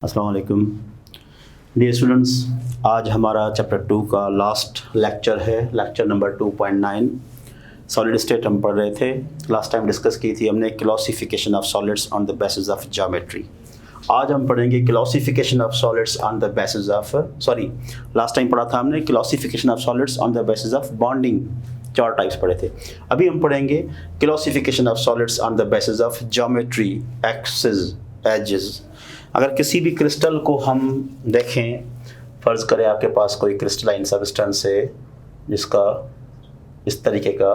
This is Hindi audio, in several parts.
अस्सलाम वालेकुम डियर स्टूडेंट्स। आज हमारा चैप्टर 2 का लास्ट लेक्चर है, लेक्चर नंबर 2.9। सॉलिड स्टेट हम पढ़ रहे थे। लास्ट टाइम डिस्कस की थी हमने classification of solids on the basis of geometry. आज हम पढ़ेंगे classification of solids on the basis of last time पढ़ा था हमने classification of solids on the basis of bonding. 4 types पढ़े थे। अभी हम पढ़ेंगे classification of solids on the basis of geometry, axis, edges. अगर किसी भी क्रिस्टल को हम देखें, फ़र्ज़ करें आपके पास कोई क्रिस्टलाइन सब्सटेंस है जिसका इस तरीके का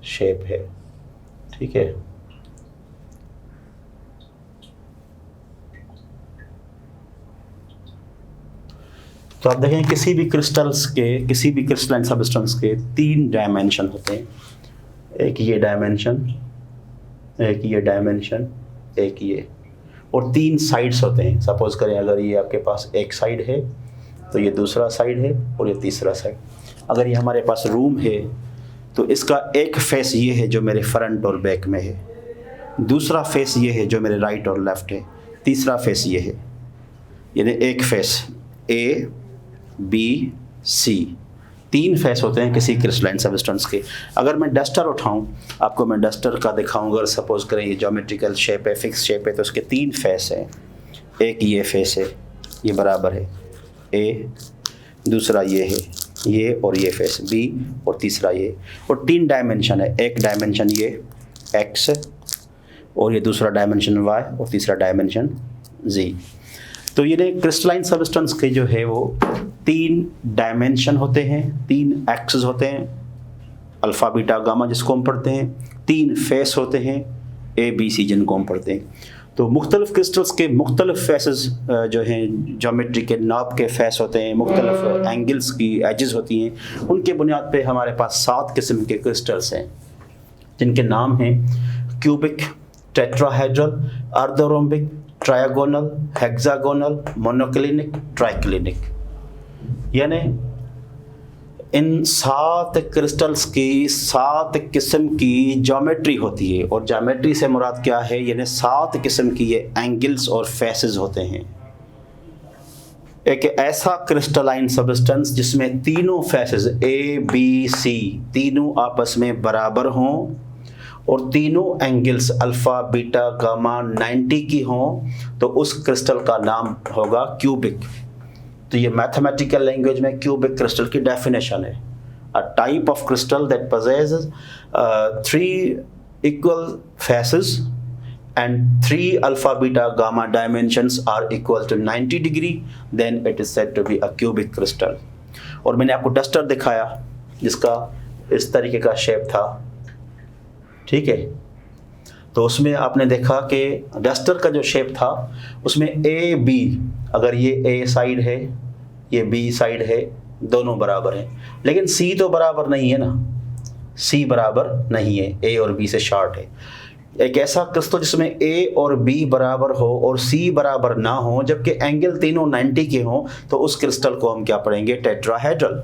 शेप है, ठीक है। तो आप देखें किसी भी क्रिस्टलाइन सब्सटेंस के 3 डायमेंशन होते हैं। एक ये डायमेंशन, एक ये डायमेंशन, एक ये, और 3 साइड्स होते हैं। सपोज करें अगर ये आपके पास एक साइड है तो ये दूसरा साइड है और ये तीसरा साइड। अगर ये हमारे पास रूम है तो इसका एक फेस ये है जो मेरे फ्रंट और बैक में है, दूसरा फेस ये है जो मेरे राइट और लेफ्ट है, तीसरा फेस ये है। यानी एक face A B C, 3 face होते हैं किसी क्रिस्टलाइन सब्सटेंस के। अगर मैं डस्टर उठाऊं, आपको मैं डस्टर का दिखाऊं, अगर सपोज करें ये ज्योमेट्रिकल शेप है, फिक्स शेप है, तो उसके 3 फेस हैं। एक ये फेस है, ये बराबर है ए, दूसरा ये है ये, और ये फेस बी, और तीसरा ये, और 3 डायमेंशन है। एक डायमेंशन ये एक्स, और ये दूसरा डायमेंशन वाई, और तीसरा डायमेंशन जी। तो ये क्रिस्टलाइन सब्सटेंस के जो है वो 3 डायमेंशन होते हैं, 3 एक्सिस होते हैं, अल्फ़ा बीटा गामा जिसको हम पढ़ते हैं, 3 फेस होते हैं, ए बी सी जिनको हम पढ़ते हैं। तो मुख्तलिफ क्रिस्टल्स के मुख्तलिफ फेसेस जो हैं, ज्योमेट्री के नाप के फेस होते हैं, मुख्तलिफ एंगल्स की एजेस होती हैं। उनके बुनियाद पे हमारे पास 7 किस्म के क्रिस्टल्स हैं जिनके नाम हैं cubic, tetrahedral, orthorhombic, trigonal, hexagonal, monoclinic, triclinic. यानी इन 7 क्रिस्टल्स की 7 किस्म की ज्योमेट्री होती है। और ज्योमेट्री से मुराद क्या है? यानी 7 किस्म की ये एंगल्स और फेसेस होते हैं। एक ऐसा क्रिस्टलाइन सब्सटेंस जिसमें तीनों फेसेस ए बी सी तीनों आपस में बराबर हों और तीनों एंगल्स अल्फ़ा बीटा गामा 90 की हों, तो उस क्रिस्टल का नाम होगा क्यूबिक। तो ये मैथमेटिकल लैंग्वेज में क्यूबिक क्रिस्टल की डेफिनेशन है। A type of crystal that possesses 3 equal faces and 3 alpha beta gamma dimensions are equal to 90 degree, then it is said to be a cubic crystal। और मैंने आपको डस्टर दिखाया जिसका इस तरीके का शेप था, ठीक है। तो उसमें आपने देखा कि डस्टर का जो शेप था उसमें ए बी, अगर ये ए साइड है ये बी साइड है, दोनों बराबर हैं। लेकिन सी तो बराबर नहीं है ना, सी बराबर नहीं है, ए और बी से शॉर्ट है। एक ऐसा क्रिस्टल जिसमें ए और बी बराबर हो और सी बराबर ना हो, जबकि एंगल तीनों 90 के हों, तो उस क्रिस्टल को हम क्या पढ़ेंगे? टेट्राहेड्रल।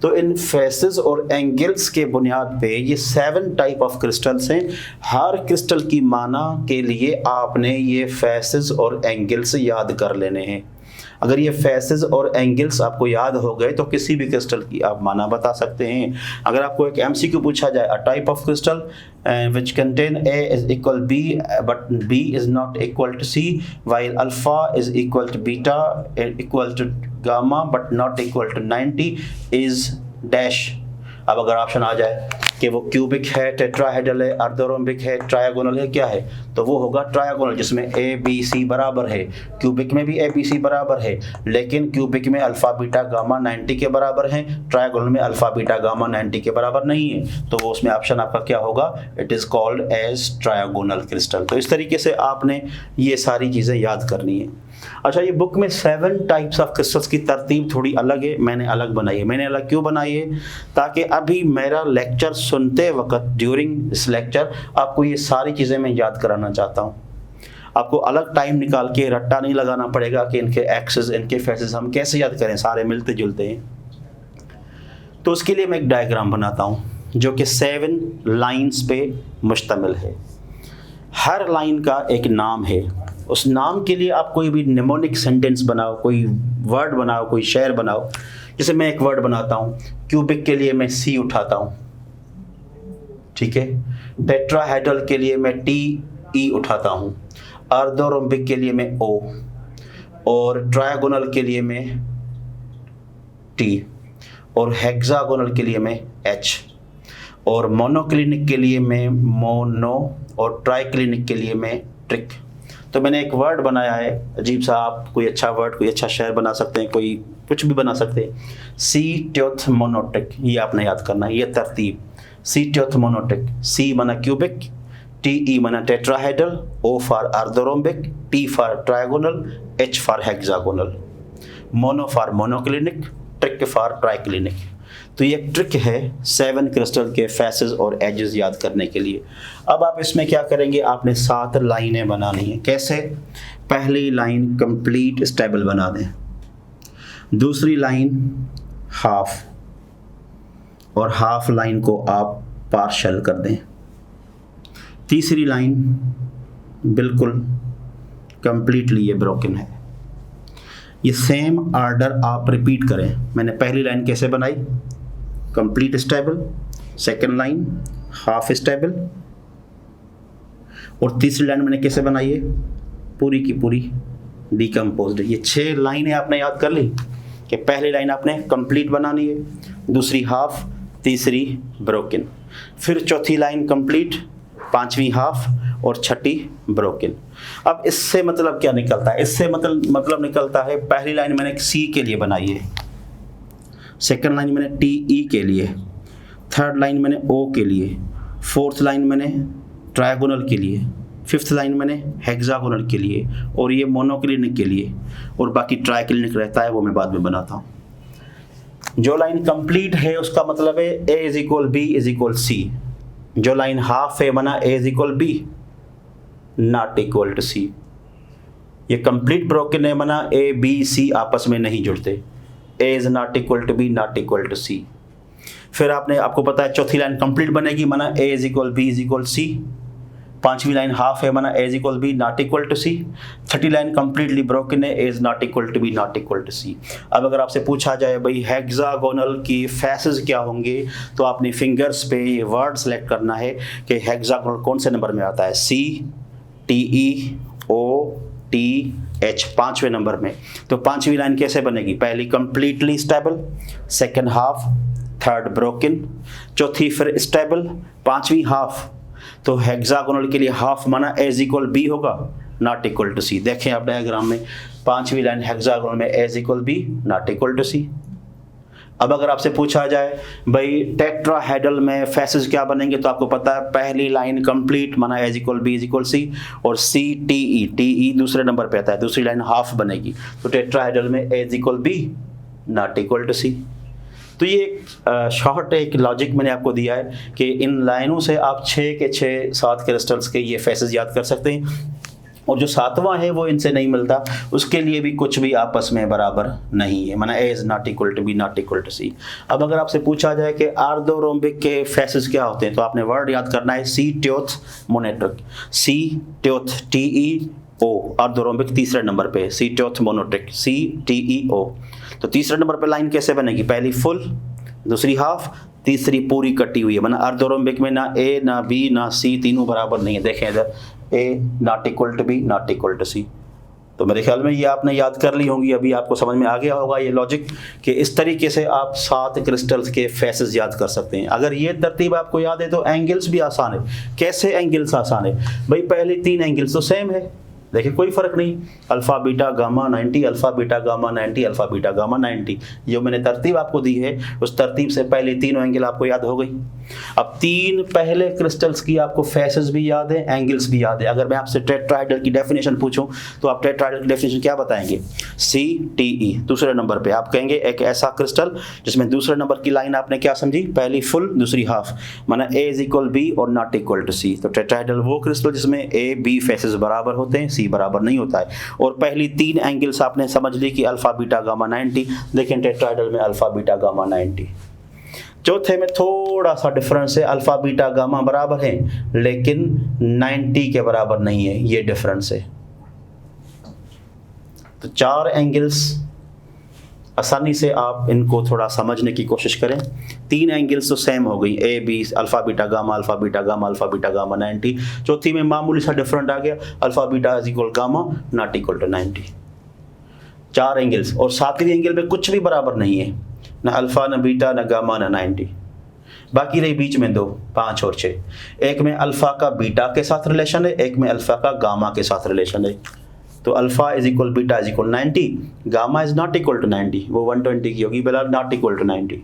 तो इन फेसेस और एंगल्स के बुनियाद पे ये 7 टाइप ऑफ क्रिस्टल्स हैं। हर क्रिस्टल की माना के लिए आपने ये फेसेस और एंगल्स याद कर लेने हैं। अगर ये फेसेस और एंगल्स आपको याद हो गए तो किसी भी क्रिस्टल की आप माना बता सकते हैं। अगर आपको एक MCQ पूछा जाए, a type of crystal which contain A is equal B but B is not equal to C, while alpha is equal to beta equal to gamma but not equal to 90 is dash। अब अगर ऑप्शन आ जाए कि वो क्यूबिक है, टेट्राहेड्रल है, अर्धरोम्बिक है, ट्रायगोनल है, क्या है, तो वो होगा ट्रायगोनल जिसमें ए बी सी बराबर है। क्यूबिक में भी ए बी सी बराबर है, लेकिन क्यूबिक में अल्फ़ा बीटा गामा 90 के बराबर हैं, ट्रायगोनल में अल्फ़ा बीटा गामा 90 के बराबर नहीं है। तो वो उसमें ऑप्शन आपका क्या होगा? It is called as trigonal crystal. तो इस तरीके से आपने ये सारी चीज़ें याद करनी है। अच्छा, ये बुक में 7 टाइप्स ऑफ क्रिस्टल्स की तरतीब थोड़ी अलग है, मैंने अलग बनाई है। मैंने अलग क्यों बनाई है? ताकि अभी मेरा लेक्चर सुनते वक्त, ड्यूरिंग दिस लेक्चर, आपको ये सारी चीज़ें मैं याद कराना चाहता हूँ। आपको अलग टाइम निकाल के रट्टा नहीं लगाना पड़ेगा कि इनके एक्सेस, इनके फेसेस हम कैसे याद करें, सारे मिलते जुलते हैं। तो उसके लिए मैं एक डायग्राम बनाता हूँ जो कि 7 लाइन्स पे मुश्तमिल है। हर लाइन का एक नाम है। उस नाम के लिए आप कोई भी निमोनिक सेंटेंस बनाओ, कोई वर्ड बनाओ, कोई शेर बनाओ। जैसे मैं एक वर्ड बनाता हूँ, क्यूबिक के लिए मैं सी उठाता हूँ, ठीक है। टेट्राहेड्रल के लिए मैं टी ई उठाता हूँ, अर्धोरोम्बिक के लिए मैं ओ, और ट्रायगोनल के लिए मैं टी, और हेक्सागोनल के लिए मैं एच, और मोनोक्लिनिक के लिए मैं मोनो, और ट्राइक्लिनिक के लिए मैं ट्रिक। तो मैंने एक वर्ड बनाया है अजीब सा। आप कोई अच्छा वर्ड, कोई अच्छा शेर बना सकते हैं, कोई कुछ भी बना सकते हैं। सी ट्योथ मोनोट्रिक, ये आपने याद करना है, ये तरतीब। सी ट्योथ मोनोट्रिक, सी माना क्यूबिक, टी ई माना tetrahedral, O for orthorhombic, T for trigonal, H for hexagonal, mono for monoclinic, trick for triclinic. तो ये एक ट्रिक है 7 क्रिस्टल के फेसेस और एजेस याद करने के लिए। अब आप इसमें क्या करेंगे, आपने 7 लाइनें बनानी है। कैसे? पहली लाइन कंप्लीट स्टेबल बना दें, दूसरी लाइन हाफ, और हाफ लाइन को आप पार्शल कर दें, तीसरी लाइन बिल्कुल कंप्लीटली ये ब्रोकन है। ये सेम ऑर्डर आप रिपीट करें। मैंने पहली लाइन कैसे बनाई, complete stable, second line half stable, और तीसरी लाइन मैंने कैसे बनाई है, पूरी की पूरी डिकम्पोज्ड। ये 6 लाइनें आपने याद कर ली कि पहली लाइन आपने कंप्लीट बनानी है, दूसरी हाफ, तीसरी ब्रोकन, फिर चौथी लाइन कंप्लीट, पांचवी हाफ, और छठी ब्रोकन। अब इससे मतलब क्या निकलता है? इससे मतलब निकलता है, पहली लाइन मैंने सी के लिए बनाई है, सेकंड लाइन मैंने टी ई के लिए, थर्ड लाइन मैंने ओ के लिए, फोर्थ लाइन मैंने ट्रायगोनल के लिए, फिफ्थ लाइन मैंने हेक्सागोनल के लिए, और ये मोनोक्लिनिक के लिए, और बाकी ट्राइक्लिनिक रहता है वो मैं बाद में बनाता हूँ। जो लाइन कंप्लीट है उसका मतलब है A is equal B is equal C. जो लाइन हाफ है माना A is equal B not equal to C. ये कंप्लीट ब्रोकन है माना ए बी सी आपस में नहीं जुड़ते, A is not equal to B not equal to C. फिर आपको पता है चौथी लाइन कंप्लीट बनेगी माना A is equal B is equal C, पांचवी लाइन हाफ है माना A is equal B not equal to C, छठी लाइन कंप्लीटली ब्रोकन है, A is not equal to B not equal to C. अब अगर आपसे पूछा जाए भाई हेक्सागोनल की फेसेस क्या होंगे, तो आपने फिंगर्स पे ये वर्ड सेलेक्ट करना है कि हेक्सागोनल कौन से नंबर में आता है, C T E O T H, 5वें नंबर में। तो पांचवी लाइन कैसे बनेगी, पहली completely stable, second half, third broken, चौथी फिर स्टेबल, पांचवी हाफ। तो हेक्सागोनल के लिए हाफ माना ए इज इक्वल बी होगा नॉट इक्वल टू सी। देखें आप डायग्राम में, पांचवी लाइन हेक्सागोनल में A is equal B not equal to C. अब अगर आपसे पूछा जाए भाई टेट्राहेड्रल में फेसेस क्या बनेंगे, तो आपको पता है पहली लाइन कंप्लीट माना A is equal B is equal C, और सी टी ई दूसरे नंबर पे आता है, दूसरी लाइन हाफ बनेगी। तो टेट्राहेड्रल में A is equal B not equal to C. तो ये एक शॉर्ट एक लॉजिक मैंने आपको दिया है कि इन लाइनों से आप 6 के 6 7 क्रिस्टल्स के ये फेसेस याद कर सकते हैं, और जो 7वां है वो इनसे नहीं मिलता, उसके लिए भी कुछ भी आपस में बराबर नहीं है, माना A is not equal to B not equal to C. अब अगर आपसे पूछा जाए कि आर्धोरोम्बिक के फेसेस क्या होते हैं, तो आपने वर्ड याद करना है सी ट्योथ मोनोट्रिक, सी ट्योथ टी ई ओ, आर्धोरोम्बिक तीसरे नंबर पे, सी ट्योथ मोनोट्रिक, सी टी ई ओ। तो तीसरे नंबर पे लाइन कैसे बनेगी, पहली फुल, दूसरी हाफ, तीसरी पूरी कटी हुई है, माना आर्धोरोम्बिक में ना ए ना बी ना सी, तीनों बराबर नहीं है। देखें इधर, A not equal to B not equal to C. तो मेरे ख्याल में ये आपने याद कर ली होंगी, अभी आपको समझ में आ गया होगा ये लॉजिक कि इस तरीके से आप 7 क्रिस्टल्स के फेसेस याद कर सकते हैं। अगर ये तरतीब आपको याद है तो एंगल्स भी आसान है। कैसे एंगल्स आसान है भाई, पहले 3 एंगल्स तो सेम है, देखिए कोई फर्क नहीं, alpha beta gamma 90, alpha beta gamma 90, alpha beta gamma 90। जो मैंने तरतीब आपको दी है उस तरतीब से पहले तीनों एंगल आपको याद हो गई। अब 3 पहले क्रिस्टल्स की आपको फेसेस भी याद है, एंगल्स भी याद है। अगर मैं आपसे टेट्राहेड्रल की डेफिनेशन पूछूं तो आप टेट्राहेड्रल की डेफिनेशन क्या बताएंगे, सी टी ई। दूसरे नंबर पे आप कहेंगे एक ऐसा क्रिस्टल जिसमें दूसरे नंबर की लाइन आपने क्या समझी, पहली फुल दूसरी हाफ, माना ए इज इक्वल बी और नॉट इक्वल टू सी। तो टेट्राहेड्रल वो क्रिस्टल जिसमें ए बी फेसेस बराबर होते हैं, सी बराबर नहीं होता है। और पहली 3 एंगल्स आपने समझ ली कि अल्फा बीटा गामा 90। देखें टेट्राहेड्रल में अल्फा बीटा गामा 90। चौथे में थोड़ा सा डिफरेंस है, अल्फा बीटा गामा बराबर है लेकिन 90 के बराबर नहीं है, ये डिफरेंस है। तो 4 एंगल्स आसानी से आप इनको थोड़ा समझने की कोशिश करें। 3 एंगल्स तो सेम हो गई, A B, alpha beta gamma, alpha beta gamma, alpha beta gamma 90। चौथी में मामूली सा डिफरेंट आ गया, alpha beta is equal gamma not equal to 90। 4 angles, और 7वीं एंगल में कुछ भी बराबर नहीं है, ना अल्फा ना बीटा ना गामा ना 90। बाकी रही बीच में 2, 5 और 6। एक में अल्फा का बीटा के साथ रिलेशन है, एक में अल्फा का गामा के साथ रिलेशन है। तो alpha is equal beta is equal 90, gamma is not equal to 90, वो 120 की होगी, बिला नॉट इक्वल टू 90।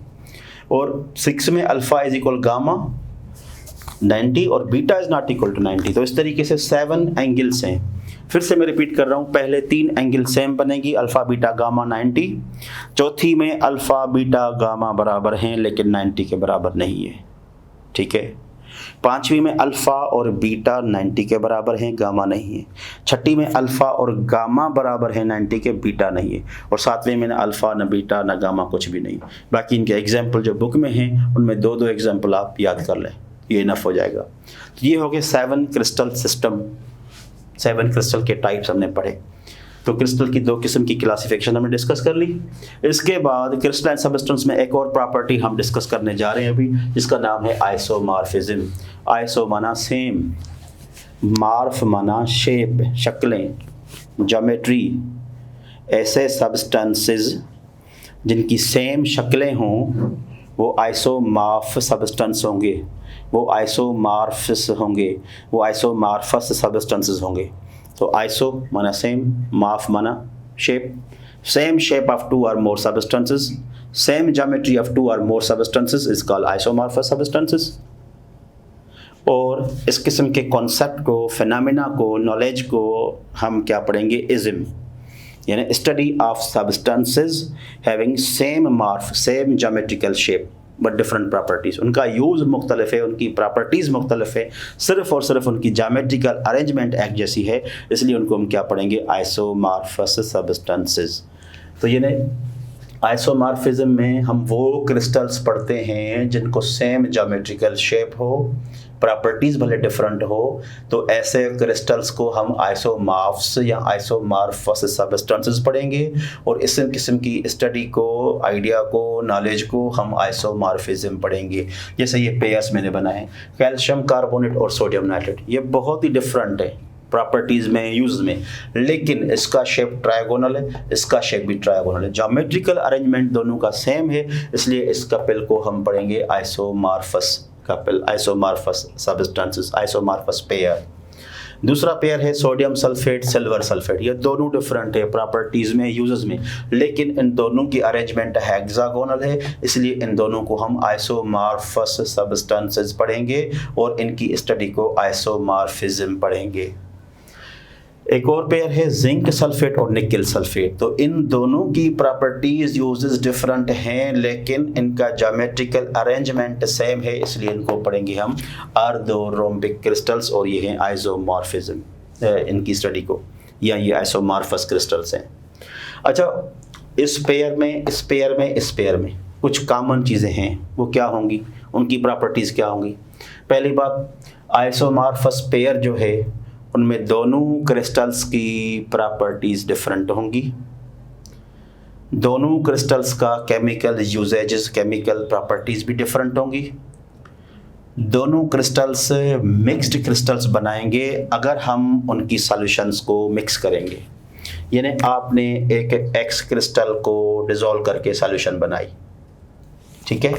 और 6 में अल्फा इज इक्वल गामा 90 और beta is not equal to 90। तो इस तरीके से 7 एंगल्स हैं। फिर से मैं रिपीट कर रहा हूँ, पहले 3 एंगल सेम बनेगी, अल्फा बीटा गामा 90। चौथी में अल्फा बीटा गामा बराबर हैं लेकिन 90 के बराबर नहीं है, ठीक है। 5वीं में अल्फा और बीटा 90 के बराबर हैं, गामा नहीं है। 6ठी में अल्फा और गामा बराबर है 90 के, बीटा नहीं है। और 7वें में ना अल्फा ना बीटा ना गामा कुछ भी नहीं। बाकी इनके एग्जाम्पल जो बुक में हैं उनमें 2-2 एग्जाम्पल आप याद कर लें, ये इनफ हो जाएगा। तो ये हो गए 7 क्रिस्टल सिस्टम, 7 क्रिस्टल के टाइप्स हमने पढ़े। तो क्रिस्टल की 2 किस्म की क्लासिफिकेशन हमने डिस्कस कर ली। इसके बाद क्रिस्टलाइन सबस्टेंस में एक और प्रॉपर्टी हम डिस्कस करने जा रहे हैं अभी, जिसका नाम है आइसोमॉर्फिज्म। आइसो माना सेम, मार्फ माना शेप, शक्लें, ज्योमेट्री। ऐसे सबस्टेंसेस जिनकी सेम शक्लें हों वो आइसोमॉर्फ सबस्टेंस होंगे, वो आइसोमॉर्फस होंगे, वो आइसोमॉर्फस सबस्टेंसेस होंगे। तो आइसो माना सेम, मार्फ माना shape, same shape of 2 or more substances, same geometry of 2 or more substances is called isomorphous substances। और इस किस्म के कॉन्सेप्ट को, फिनोमेना को, नॉलेज को हम क्या पढ़ेंगे, इज्म, यानी study of substances having same morph, same geometrical shape but different properties. उनका यूज़ मुख्तलिफ है, उनकी प्रॉपर्टीज़ मुख्तलिफ है, सिर्फ और सिर्फ उनकी ज्योमेट्रिकल अरेंजमेंट एक जैसी है, इसलिए उनको हम क्या पढ़ेंगे, आइसोमॉर्फस सब्सटेंसेस। तो ये नहीं, आइसोमॉर्फिज्म में हम वो क्रिस्टल्स पढ़ते हैं जिनको सेम ज्योमेट्रिकल शेप हो, प्रॉपर्टीज़ भले डिफरेंट हो, तो ऐसे क्रिस्टल्स को हम आइसोमॉर्फ्स या आइसोमॉर्फस सब्सटेंसेस पढ़ेंगे। और इस किस्म की स्टडी को, आइडिया को, नॉलेज को हम आइसोमॉर्फिज्म पढ़ेंगे। जैसे ये पेयर्स मैंने बनाए, कैल्शियम कार्बोनेट और सोडियम नाइट्रेट, ये बहुत ही डिफरेंट है प्रॉपर्टीज़ में, यूज़ में, लेकिन इसका शेप ट्रायगोनल है, इसका शेप भी ट्रायगोनल है, ज्योमेट्रिकल अरेंजमेंट दोनों का सेम है, इसलिए इस कपल को हम पढ़ेंगे isomorphous couple, isomorphous substances, isomorphous pair. दूसरा पेयर है सोडियम सल्फेट, सिल्वर सल्फेट। ये दोनों डिफरेंट है प्रॉपर्टीज़ में, यूजेस में, लेकिन इन दोनों की अरेंजमेंट हेक्सागोनल है, इसलिए इन दोनों को हम आइसोमॉर्फस सब्सटेंसेस पढ़ेंगे और इनकी स्टडी को आइसोमॉर्फिज्म पढ़ेंगे। एक और पेयर है जिंक सल्फेट और निकल सल्फेट। तो इन दोनों की प्रॉपर्टीज, यूजेस डिफरेंट हैं, लेकिन इनका ज्योमेट्रिकल अरेंजमेंट सेम है, इसलिए इनको पढ़ेंगे हम ऑर्थोरोम्बिक क्रिस्टल्स, और ये हैं आइसोमॉर्फिज्म इनकी स्टडी को, या ये आइसोमॉर्फस क्रिस्टल्स हैं। अच्छा, इस पेयर में कुछ कॉमन चीज़ें हैं, वो क्या होंगी, उनकी प्रॉपर्टीज़ क्या होंगी। पहली बात, आइसोमॉर्फस पेयर जो है उनमें दोनों क्रिस्टल्स की प्रॉपर्टीज़ डिफरेंट होंगी, दोनों क्रिस्टल्स का केमिकल यूजेजेस, केमिकल प्रॉपर्टीज़ भी डिफरेंट होंगी। दोनों क्रिस्टल्स मिक्स्ड क्रिस्टल्स बनाएंगे अगर हम उनकी सॉल्यूशंस को मिक्स करेंगे। यानी आपने एक एक्स क्रिस्टल को डिज़ोल्व करके सॉल्यूशन बनाई, ठीक है,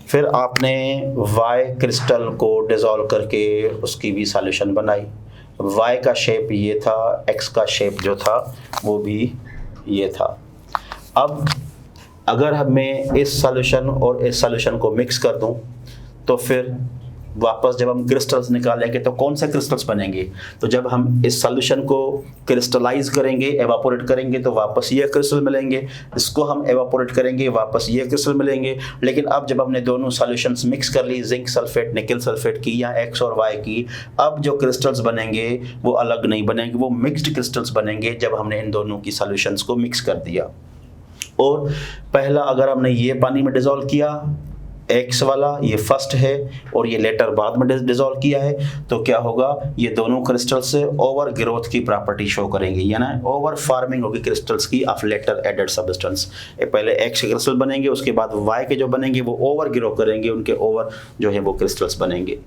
फिर आपने वाई क्रिस्टल को डिज़ोल्व करके उसकी भी सॉल्यूशन बनाई। वाई का शेप ये था, एक्स का शेप जो था वो भी ये था। अब अगर मैं इस सॉल्यूशन और इस सॉल्यूशन को मिक्स कर दूं, तो फिर वापस जब हम क्रिस्टल्स निकालेंगे तो कौन से क्रिस्टल्स बनेंगे। तो जब हम इस सॉल्यूशन को क्रिस्टलाइज करेंगे, एवापोरेट करेंगे, तो वापस ये क्रिस्टल मिलेंगे। इसको हम एवापोरेट करेंगे, वापस ये क्रिस्टल मिलेंगे। लेकिन अब जब हमने दोनों सॉल्यूशंस मिक्स कर ली, जिंक सल्फेट, निकल सल्फेट की या एक्स और वाई की, अब जो क्रिस्टल्स बनेंगे वो अलग नहीं बनेंगे, वो मिक्सड क्रिस्टल्स बनेंगे जब हमने इन दोनों की सॉल्यूशंस को मिक्स कर दिया। और पहला, अगर हमने ये पानी में डिज़ोल्व किया एक्स वाला ये फर्स्ट है और ये लेटर बाद में डिसॉल्व किया है, तो क्या होगा, ये दोनों क्रिस्टल से ओवर ग्रोथ की प्रॉपर्टी शो करेंगे, यानी ओवर फार्मिंग होगी क्रिस्टल्स की ऑफ लेटर एडेड सब्सटेंस। पहले एक्स के क्रिस्टल बनेंगे, उसके बाद वाई के जो बनेंगे वो ओवर ग्रो करेंगे, उनके ओवर जो है वो क्रिस्टल्स बनेंगे।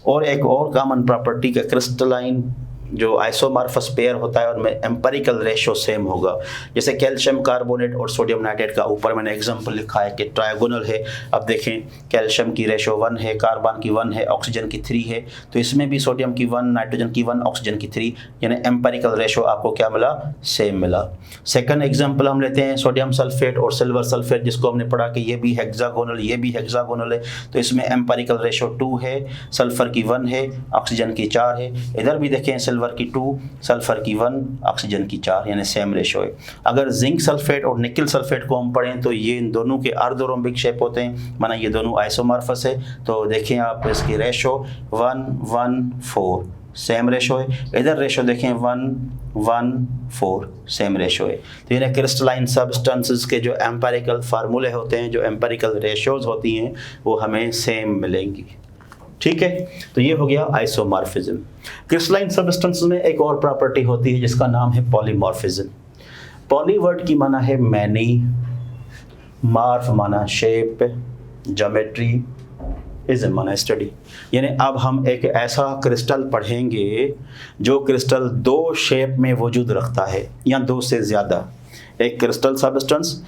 और एक और कॉमन प्रॉपर्टी का क्रिस्टलाइन जो आइसोमॉर्फस पेयर होता है उनमें एम्पेरिकल रेशियो सेम होगा। जैसे कैल्शियम कार्बोनेट और सोडियम नाइट्रेट का ऊपर मैंने एग्जांपल लिखा है कि ट्रायगोनल है। अब देखें कैल्शियम की रेशियो 1 है, कार्बन की 1 है, ऑक्सीजन की 3 है, तो इसमें भी सोडियम की 1, नाइट्रोजन की 1, ऑक्सीजन की 3, यानी एम्पेरिकल रेशियो आपको क्या मिला, सेम मिला। सेकंड एग्जांपल हम लेते हैं सोडियम सल्फेट और सिल्वर सल्फेट, जिसको हमने पढ़ा कि ये भी हेक्सागोनल, ये भी हेक्सागोनल है, तो इसमें एम्पेरिकल रेशियो 2 है, सल्फर की 1 है, ऑक्सीजन की 4 है। इधर भी देखें सिल्वर की 2, सल्फर की 1, ऑक्सीजन की 4, यानी सेम रेशियो है। अगर जिंक सल्फेट और निकल सल्फेट को हम पढ़ें तो ये इन दोनों के अर्धरोम्बिक शेप होते हैं, माना ये दोनों आइसोमॉर्फस है। तो देखें आप इसकी रेशियो 1, 1, 4 सेम रेशियो है। इधर रेशियो देखें 1, 1, 4 सेम रेशियो है। तो यानी क्रिस्टलाइन सब्सटेंसेस के जो एम्पेरिकल फार्मूले होते हैं, जो एम्पेरिकल रेशियोज होती हैं, वो हमें सेम मिलेंगी। ठीक है, तो ये हो गया आइसोमॉर्फिज्म। क्रिस्टलाइन सब्सटेंसेस में एक और प्रॉपर्टी होती है जिसका नाम है पॉलीमॉर्फिज्म। पॉली वर्ड की माना है मैनी, मॉर्फ माना शेप, ज्योमेट्री, इज्म माना स्टडी। यानी अब हम एक ऐसा क्रिस्टल पढ़ेंगे जो क्रिस्टल 2 शेप में वजूद रखता है या 2 से ज़्यादा। एक क्रिस्टल सब्सटेंस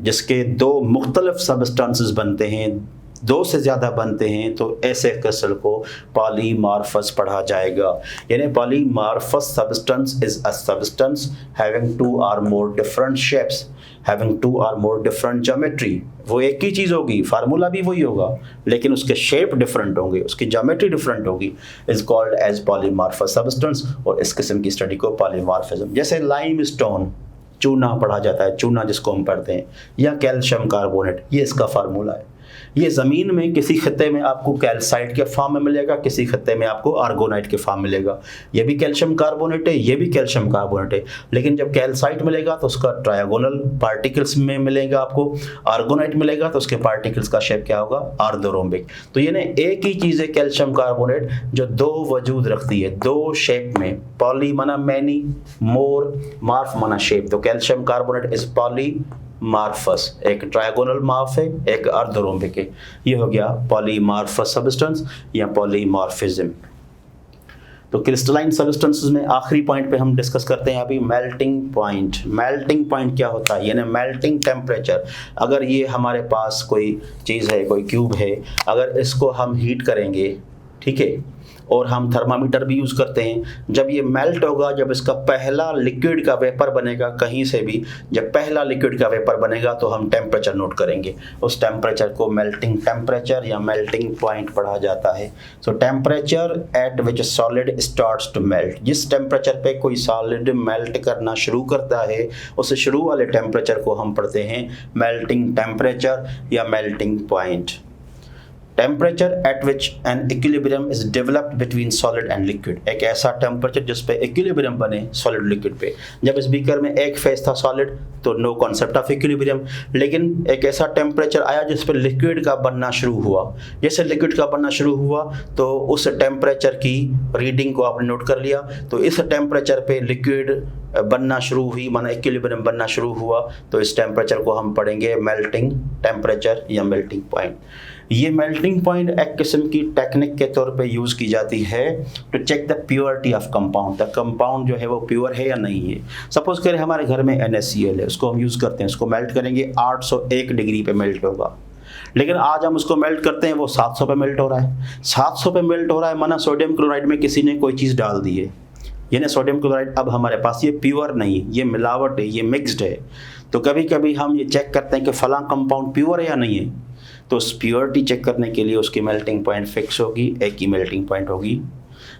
जिसके 2 मुख्तलिफ सब्सटेंसेस बनते हैं, 2 से ज़्यादा बनते हैं, तो ऐसे क्रिस्टल को पॉलीमॉर्फस पढ़ा जाएगा। यानी polymorphous substance is a substance having 2 or more different shapes, having 2 or more different geometry। वो एक ही चीज़ होगी, फार्मूला भी वही होगा, लेकिन उसके शेप डिफरेंट होंगे, उसकी ज्योमेट्री डिफरेंट होगी, इज कॉल्ड एज पॉलीमॉर्फस सब्सटेंस। और इस किस्म की स्टडी को पॉलीमॉर्फिज्म, जैसे लाइम स्टोन चूना पढ़ा जाता है, चूना जिसको हम पढ़ते हैं, या कैल्शियम कार्बोनेट, ये इसका फार्मूला है। ये ज़मीन में किसी खत्ते में आपको कैल्साइट के फॉर्म में मिलेगा, किसी खत्ते में आपको आर्गोनाइट के फॉर्म मिलेगा। ये भी कैल्शियम कार्बोनेट है, ये भी कैल्शियम कार्बोनेट है, लेकिन जब कैल्साइट मिलेगा तो उसका ट्रायगोनल पार्टिकल्स में मिलेगा, आपको आर्गोनाइट मिलेगा तो उसके पार्टिकल्स का शेप क्या होगा, आर्धरोम्बिक। तो ये ना एक ही चीज़ है कैल्शियम कार्बोनेट जो 2 वजूद रखती है, 2 शेप में। पॉली माना मैनी, मोर, मार्फ माना शेप, तो कैल्शियम कार्बोनेट इज पॉली मार्फस, एक ट्रायगोनल मार्फ है, एक अर्धरोम्बिक है। ये हो गया पॉलीमॉर्फस सब्सटेंस या पॉलीमॉर्फिज्म। तो क्रिस्टलाइन सब्सटेंसेस में आखिरी पॉइंट पे हम डिस्कस करते हैं अभी मेल्टिंग पॉइंट। मेल्टिंग पॉइंट क्या होता है, यानी मेल्टिंग टेम्परेचर। अगर ये हमारे पास कोई चीज़ है, कोई क्यूब है, अगर इसको हम हीट करेंगे, ठीक है, और हम थर्मामीटर भी यूज़ करते हैं, जब ये मेल्ट होगा, जब इसका पहला लिक्विड का वेपर बनेगा कहीं से भी, जब पहला लिक्विड का वेपर बनेगा तो हम टेम्परेचर नोट करेंगे। उस टेम्परेचर को मेल्टिंग टेम्परेचर या मेल्टिंग पॉइंट पढ़ा जाता है। So temperature at which solid starts to melt, जिस टेम्परेचर पे कोई सॉलिड मेल्ट करना शुरू करता है, उस शुरू वाले टेम्परेचर को हम पढ़ते हैं मेल्टिंग टेम्परेचर या melting point. Temperature at which an equilibrium is developed between solid and liquid, एक ऐसा टेम्परेचर जिस पे इक्विलिब्रियम बने सॉलिड लिक्विड पे। जब इस बीकर में एक फेज था सॉलिड तो नो कॉन्सेप्ट ऑफ इक्विलिब्रियम, लेकिन एक ऐसा टेम्परेचर आया जिस पे लिक्विड का बनना शुरू हुआ। जैसे लिक्विड का बनना शुरू हुआ तो उस टेम्परेचर की रीडिंग को आपने नोट कर लिया, तो इस टेम्परेचर पे लिक्विड बनना शुरू हुई, माना इक्विलिब्रियम बनना शुरू हुआ, तो इस टेम्परेचर को हम पढ़ेंगे मेल्टिंग टेम्परेचर या मेल्टिंग पॉइंट। ये मेल्टिंग पॉइंट एक किस्म की टेक्निक के तौर पे यूज़ की जाती है to check the purity of compound, the compound जो है वो प्योर है या नहीं है। सपोज करें हमारे घर में NaCl है, उसको हम यूज़ करते हैं, उसको मेल्ट करेंगे 801 डिग्री पे मेल्ट होगा, लेकिन आज हम उसको मेल्ट करते हैं वो 700 पे मेल्ट हो रहा है। 700 पे मेल्ट हो रहा है माना सोडियम क्लोराइड में किसी ने कोई चीज़ डाल दी है, यानी सोडियम क्लोराइड अब हमारे पास ये प्योर नहीं है, ये मिलावट है, ये मिक्स्ड है। तो कभी कभी हम ये चेक करते हैं कि फलां कंपाउंड प्योर है या नहीं है, तो उस प्योरिटी चेक करने के लिए उसकी मेल्टिंग पॉइंट फिक्स होगी, एक ही मेल्टिंग पॉइंट होगी।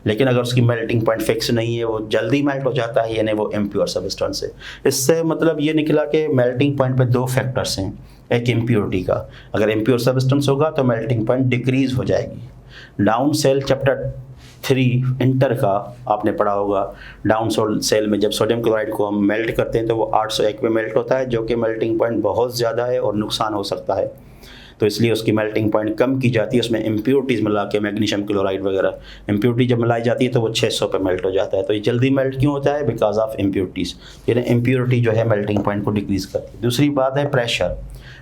लेकिन अगर उसकी मेल्टिंग पॉइंट फिक्स नहीं है, वो जल्दी मेल्ट हो जाता है, यानी वो इम्प्योर सब्सटेंस है। इससे मतलब ये निकला कि मेल्टिंग पॉइंट पे 2 फैक्टर्स हैं, एक इम्प्योरिटी का, अगर इम्प्योर सब्सटेंस होगा तो मेल्टिंग पॉइंट डिक्रीज हो जाएगी। डाउन सेल चैप्टर 3 इंटर का आपने पढ़ा होगा, डाउन सेल में जब सोडियम क्लोराइड को हम मेल्ट करते हैं तो वो 801 पे मेल्ट होता है, जो कि मेल्टिंग पॉइंट बहुत ज़्यादा है और नुकसान हो सकता है। तो इसलिए उसकी मेल्टिंग पॉइंट कम की जाती है, उसमें इम्प्योरिटीज़ मिला के, मैग्नीशियम क्लोराइड वगैरह इम्प्योरिटी जब मिलाई जाती है तो वो 600 पे मेल्ट हो जाता है। तो ये जल्दी मेल्ट क्यों होता है? बिकॉज ऑफ इम्प्योरिटीज़, यानी इम्प्योरिटी जो है मेल्टिंग पॉइंट को डिक्रीज़ करती है। दूसरी बात है प्रेशर।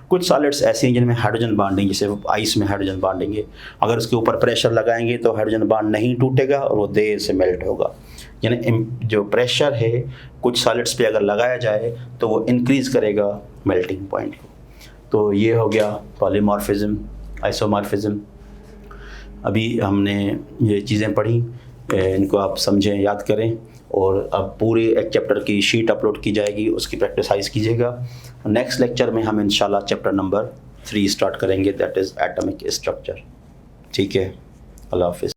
कुछ सॉलिड्स ऐसे हैं जिनमें हाइड्रोजन बॉन्डिंग, जैसे आइस में हाइड्रोजन बॉन्डिंग है, अगर उसके ऊपर प्रेशर लगाएंगे तो हाइड्रोजन बॉन्ड नहीं टूटेगा और वो देर से मेल्ट होगा। यानी जो प्रेशर है कुछ सॉलिड्स पे अगर लगाया जाए तो वो इंक्रीज़ करेगा मेल्टिंग पॉइंट को। तो ये हो गया पॉलीमॉर्फिज्म, आइसोमॉर्फिज्म। अभी हमने ये चीज़ें पढ़ी, इनको आप समझें, याद करें, और अब पूरे एक चैप्टर की शीट अपलोड की जाएगी, उसकी प्रैक्टिसाइज कीजिएगा। नेक्स्ट लेक्चर में हम इंशाल्लाह चैप्टर नंबर 3 स्टार्ट करेंगे, दैट इज़ एटॉमिक स्ट्रक्चर। ठीक है, अल्लाह हाफिज़।